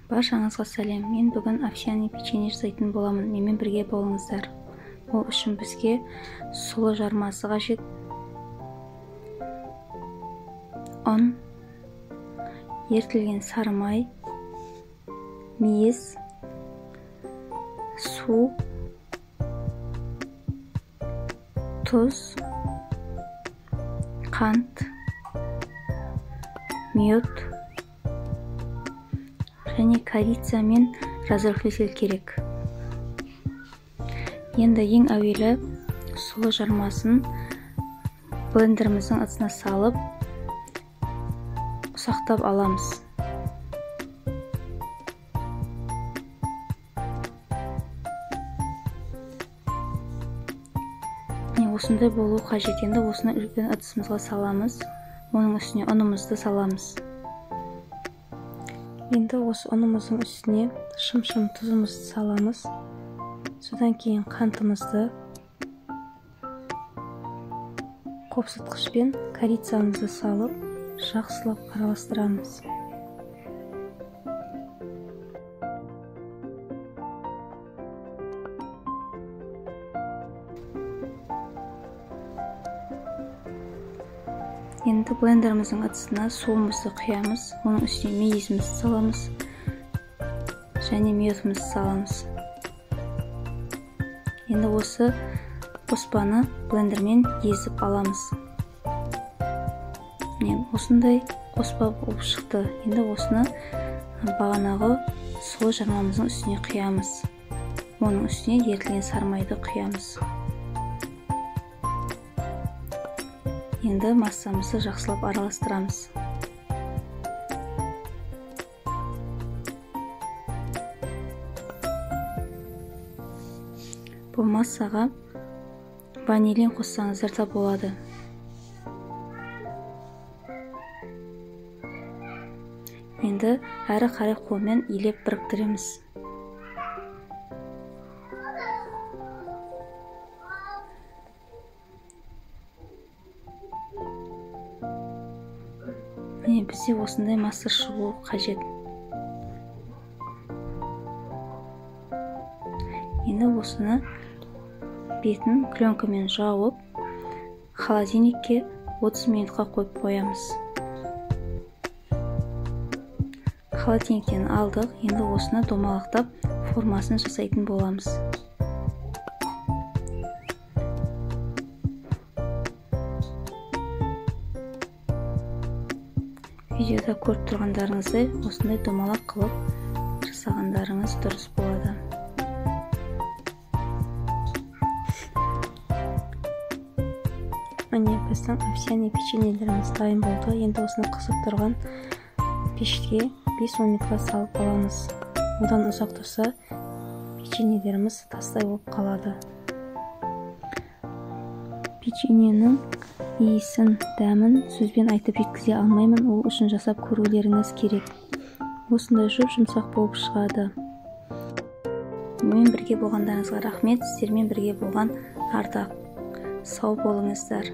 Баршаңызға сәлем. Мен бүгін овсяный печенье жасайтын боламын. Менімен бірге болыңыздар. Ол үшін бізге сұлы жармасы қажет. Ұн, ертілген сары май, мейіз, су, тұз, қант, мед және корица мен разрыхлитель керек. Енді ең әуелі сұлы жармасын блендеріміздің ыдысына салып ұсақтап аламыз. Осындай болу қажет. Енді осыны үлкен ыдысымызға саламыз. Оның үстіне ұнымызды саламыз. Енді осы ұнымыздың үстіне шым-шым тұзымызды саламыз. Содан кейін қантымызды, қопсытқышпен корицамызды салып, жақсылап араластырамыз. Енді блендеріміздің ыдысына суымызды құямыз, оның үстіне мейізімізді саламыз және медімізді саламыз. Енді осы қоспаны блендермен езіп аламыз. Осындай қоспа болып шықты. Енді осыны бағанағы сұлы жармамыздың үстіне құямыз. Оның үстіне ертілген сары майды құямыз. Енді массамызды жақсылап араластырамыз. Бұл массаға ванилин қоссаңыздар да болады. Енді әрі қарай қолмен илеп біріктіреміз. Бізде осындай масса шығу қажет. Енді осыны бетін пленкамен жауып, холодильникке 30 минутқа қойып қоямыз. Холодильниктен алдық, енді осыны домалақтап формасын жасайтын боламыз. Видеода көріп тұрғандарыңыздай осындай домалақ қылып жасағандарыңыз дұрыс болады. Міне біздің овсяный печеньелеріміз дайын болды. Енді осыны қызып тұрған пешке 5-10 минутқа салып аламыз. Одан ұзақ тұрса печеньелеріміз тастай болып қалады. Печеньенің иісін, дәмін сөзбен айтып жеткізе алмаймын, ол үшін жасап көрулеріңіз керек. Осындай жұмсақ болып шығады. Менімен бірге болғандарыңызға рахмет, сіздермен бірге болған ардақ. Сау болыңыздар.